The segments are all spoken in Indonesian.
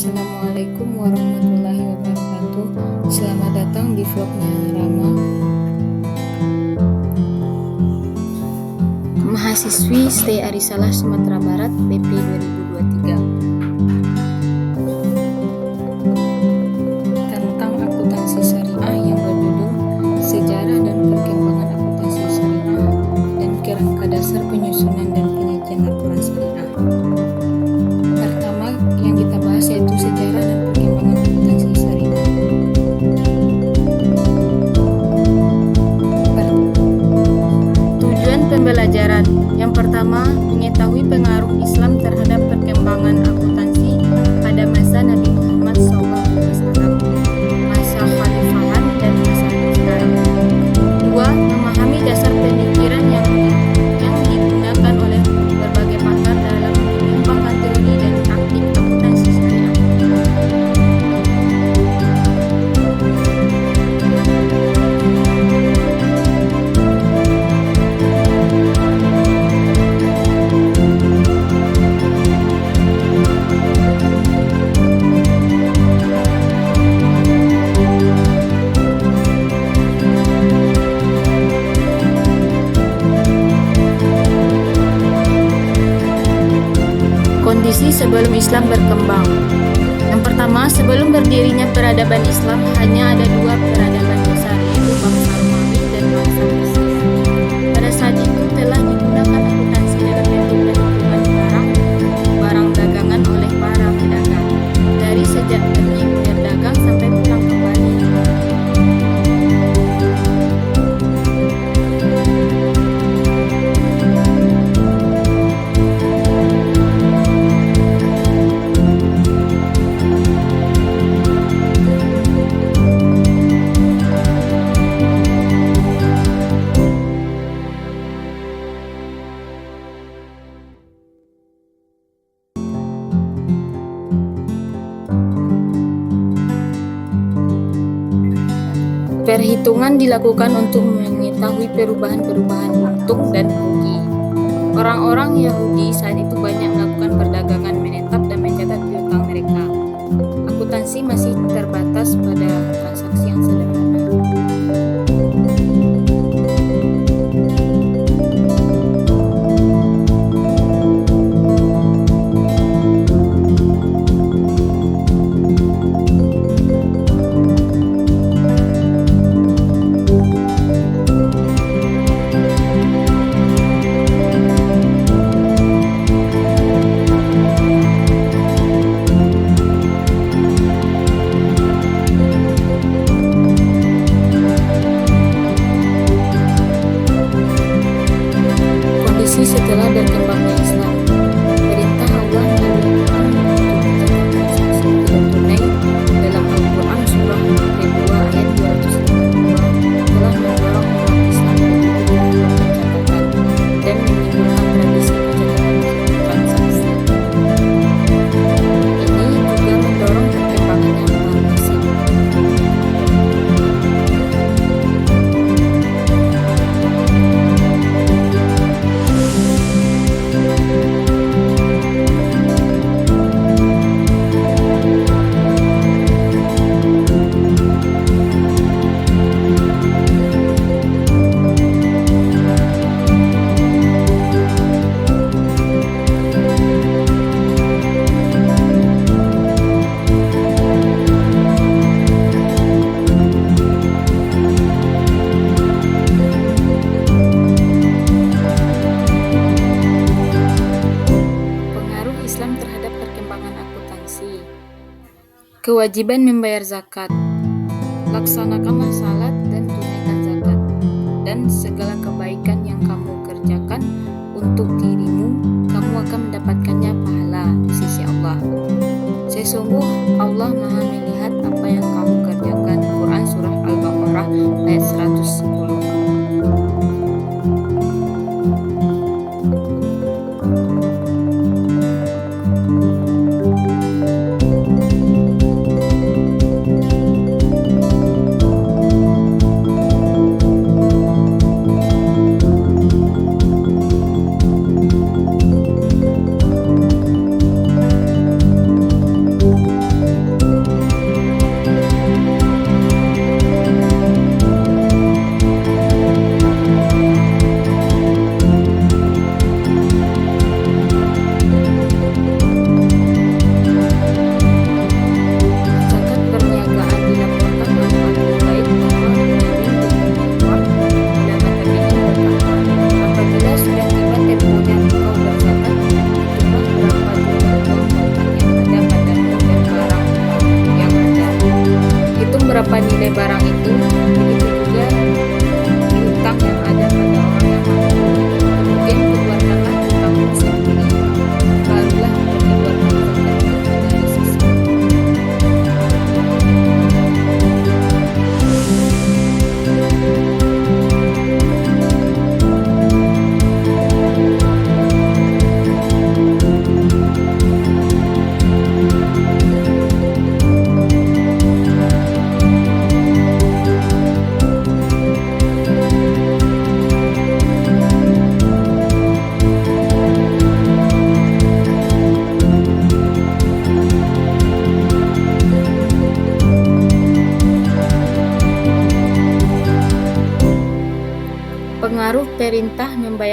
Assalamualaikum warahmatullahi wabarakatuh. Selamat datang di vlognya Rama. Mahasiswi Stay Arisalah Sumatera Barat BP 2023. Tentang akuntansi syariah yang berjudul Sejarah dan Perkembangan Akuntansi Syariah dan Kerangka Dasar Penyusunan dan Penyajian Laporan Syariah. Pertama yang kita bahas yaitu sejarah dan perkembangan akuntansi syariah. Tujuan pembelajaran yang pertama, mengetahui pengaruh Islam terhadap perkembangan akuntansi pada masa Nabi Muhammad SAW, masa Khalifahan dan masa sekarang. Dua, memahami dasar pemikiran yang digunakan oleh berbagai pakar dalam mengembangkan teori dan praktik akuntansi syariah. Kondisi sebelum Islam berkembang. Yang pertama, sebelum berdirinya peradaban Islam hanya ada dua peradaban besar, yaitu bangsa Romawi dan bangsa Persia. Pada saat itu telah digunakan akuntansi dalam bentuk perhitungan barang dagangan oleh para pedagang, dari sejak pergi berdagang sampai pulang kembali. Perhitungan dilakukan untuk mengetahui perubahan-perubahan untung dan rugi. Orang-orang Yahudi saat itu banyak melakukan perdagangan menetap dan mencatat piutang mereka. Akuntansi masih terbatas pada transaksi yang sederhana. Setelah berkembangnya Islam, perintah Allah melalui Al-Quran untuk mencatat transaksi tidak tunai dalam Al-Quran surah kedua ayat 282 telah mendorong umat Islam untuk mencatatkan dan menimbulkan tradisi pencatatan transaksi. Ini juga mendorong perkembangannya bank asing. Kewajiban membayar zakat. Laksanakanlah salat dan tunaikan zakat, dan segala kebaikan yang kamu kerjakan untuk dirimu, kamu akan mendapatkannya pahala di sisi Allah. Sesungguh Allah Maha melihat apa yang kamu kerjakan. Quran surah Al-Baqarah ayat 110.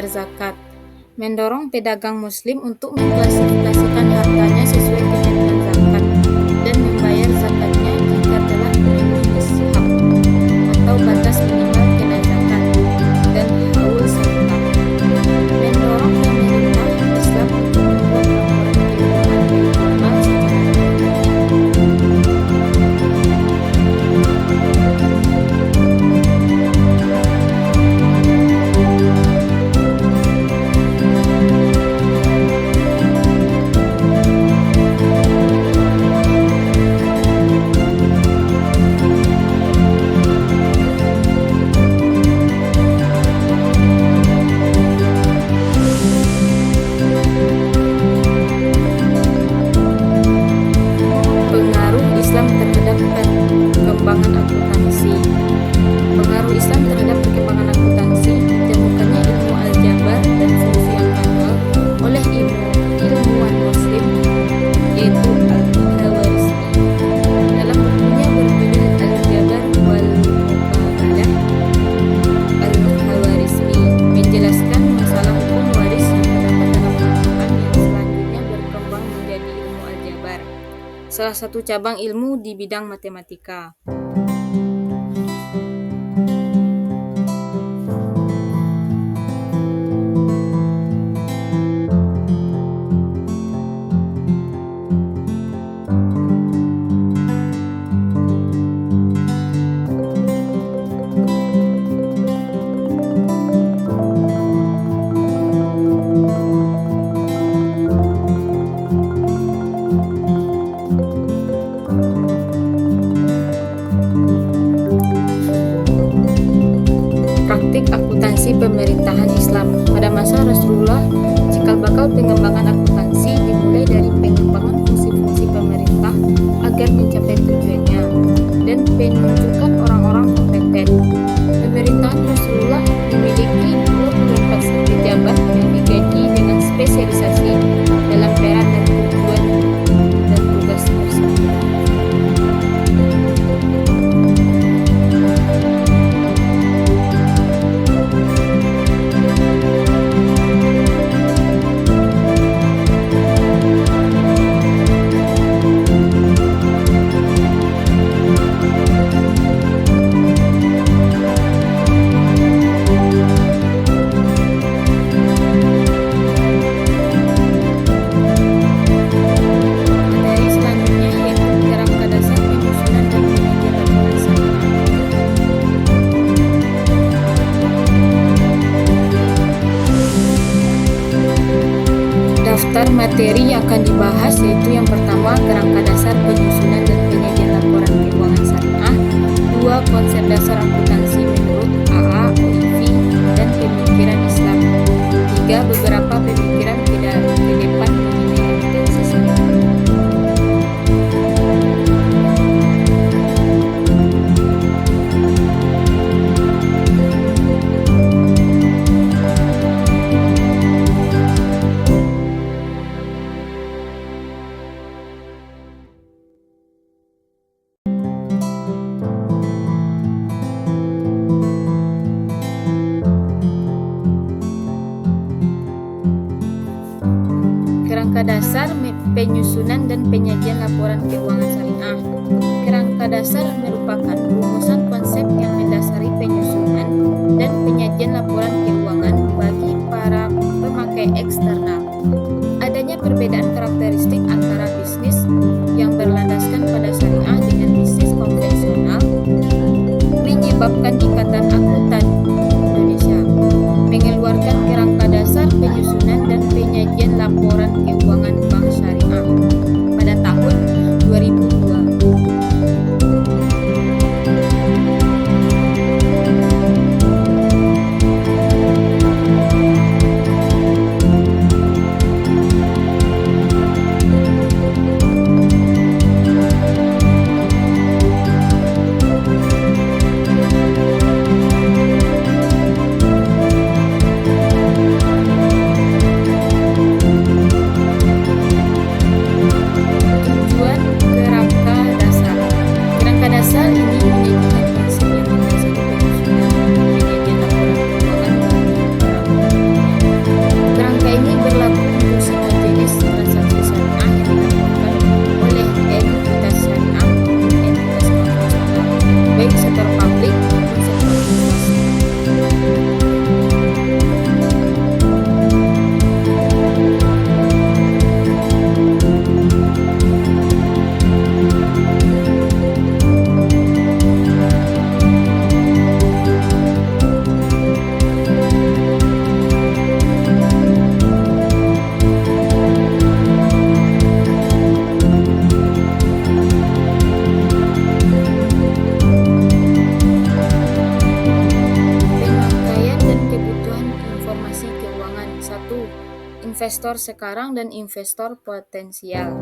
membayar zakat, mendorong pedagang muslim untuk mengklasifikasikan hartanya sesuai ketentuan zakat dan membayar zakatnya jika telah memenuhi nishab atau batas minimal kena zakat dan haul serta mendorong pemerintah Islam untuk membuat laporan keuangan Baitulmal secara pengaruh Islam terhadap perkembangan akuntansi. Pengaruh Islam terhadap perkembangan akuntansi ditemukannya ilmu aljabar dan fungsi angkatan oleh ilmuwan Muslim yaitu Al-Khawarizmi. Dalam bukunya berjudul Al-Jabar wal Muqabalah, Al-Khawarizmi menjelaskan masalah hukum waris yang terdapat dalam Al-Quran yang selanjutnya berkembang menjadi ilmu aljabar, salah satu cabang ilmu di bidang matematika. Praktik akuntansi pemerintahan Islam. Pada masa Rasulullah, cikal bakal pengembangan akuntansi dimulai dari pengembangan fungsi-fungsi pemerintah agar mencapai tujuannya dan penunjukan orang-orang kompeten. Pemerintahan Rasulullah memiliki 24 pejabat yang digaji dengan spesialisasi dalam peran dan tujuan dan tugas tersebut. Materi selanjutnya yaitu kerangka dasar penyusunan dan penyajian laporan syariah. Daftar materi yang akan dibahas yaitu yang pertama kerangka dasar penyusunan dan penyajian laporan keuangan syariah, 2 konsep dasar akuntansi menurut AA OIV dan pemikiran Islam, 3 beberapa pemikiran ke depan mengenai akuntansi syariah. Kerangka dasar penyusunan dan penyajian laporan keuangan syariah. Kerangka dasar merupakan rumusan konsep yang mendasari penyusunan dan penyajian laporan keuangan bagi para pemakai eksternal. Adanya perbedaan karakteristik antara bisnis yang berlandaskan pada syariah dengan bisnis konvensional menyebabkan Ikatan Akuntan Indonesia mengeluarkan kerangka dasar penyusunan dan penyajian laporan keuangan bank syariah pada tahun 2002. investor sekarang dan investor potensial.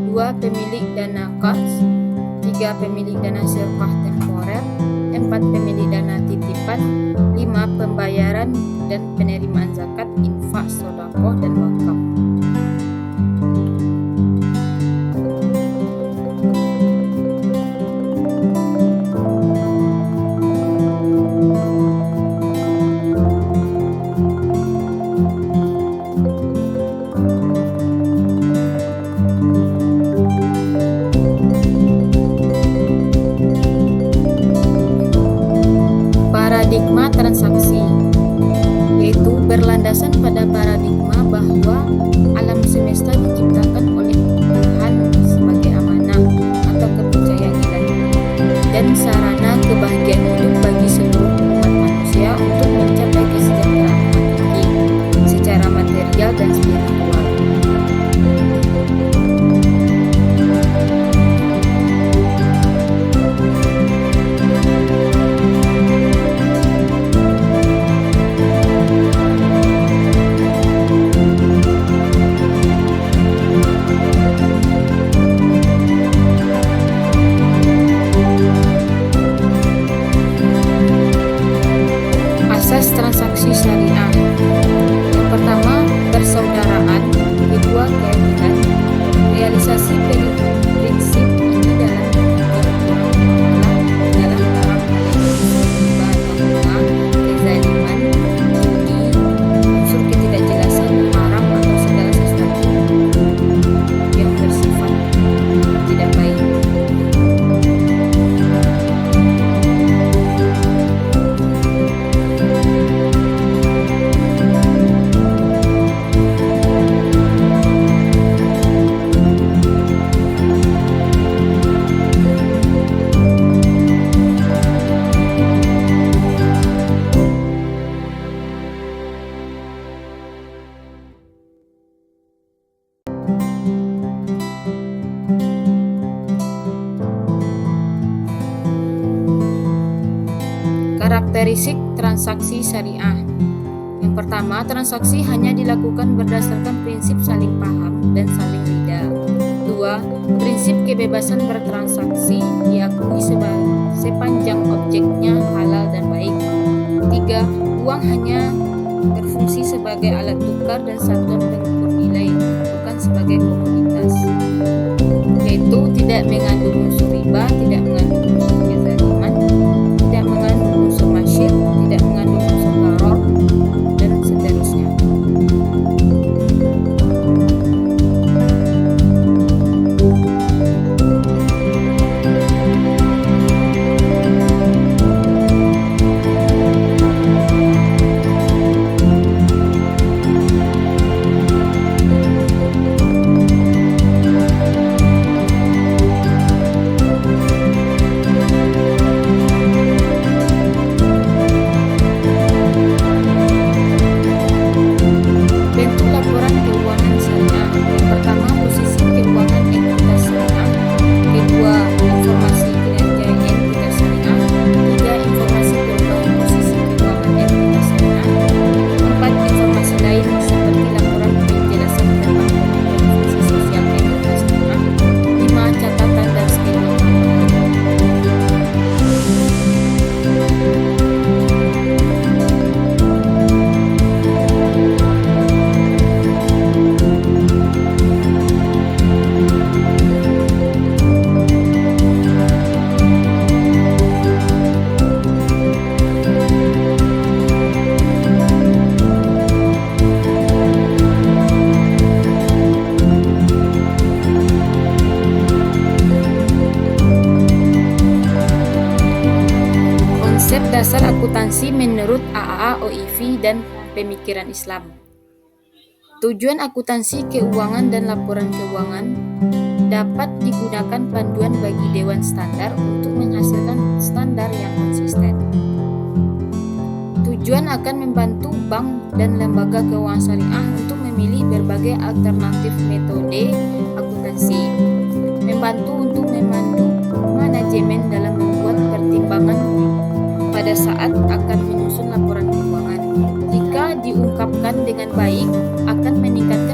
2. Pemilik dana kas. 3. Pemilik dana sedekah temporer. 4. Pemilik dana titipan. 5. Pembayaran dan penerimaan zakat, infak, sedekah, dan wakaf. Paradigma transaksi, yaitu berlandasan pada paradigma bahwa alam semesta diciptakan oleh Tuhan sebagai amanah atau kepercayaan ilahi dan sarana kebahagiaan hidup bagi seluruh umat manusia untuk mencapai kesejahteraan hakiki secara material dan spiritual. Transaksi syariah. Yang pertama, persaudaraan. Kedua, keadilan. Realisasi prinsip ini dalam taraf riba atau bunga, kezaliman, judi, unsur ketidakjelasan, haram atau segala sesuatu yang bersifat tidak baik. Karakteristik transaksi syariah. Yang pertama, transaksi hanya dilakukan berdasarkan prinsip saling paham dan saling ridha. 2. Prinsip kebebasan bertransaksi diakui sepanjang objeknya halal dan baik. 3. Uang hanya berfungsi sebagai alat tukar dan satuan pengukur nilai, bukan sebagai komoditas, yaitu tidak mengandung unsur riba, tidak mengandung unsur kezaliman, tidak mengandung unsur masyir, tidak mengandung unsur gharar, dan seterusnya. Dasar akuntansi menurut AAA OIV dan pemikiran Islam. Tujuan akuntansi keuangan dan laporan keuangan dapat digunakan panduan bagi dewan standar untuk menghasilkan standar yang konsisten. Tujuan akan membantu bank dan lembaga keuangan syariah untuk memilih berbagai alternatif metode akuntansi, membantu untuk memandu manajemen dalam membuat pertimbangan pada saat akan menyusun laporan keuangan. Jika diungkapkan dengan baik, akan meningkatkan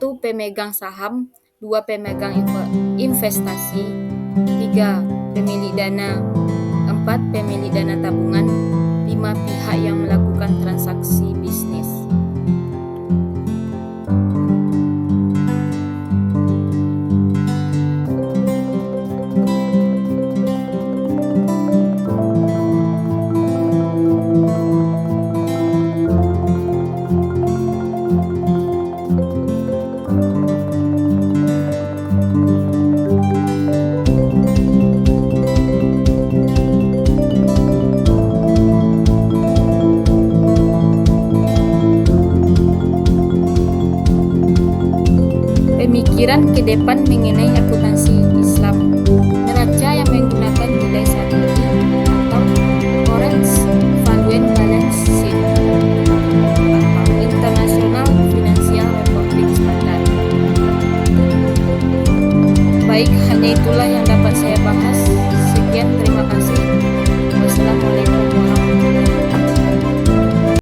1. Pemegang saham, 2. Pemegang investasi, 3. Pemilik dana, 4. Pemilik dana tabungan, 5. Pihak yang melakukan transaksi bisnis. Pemikiran ke depan mengenai akuntansi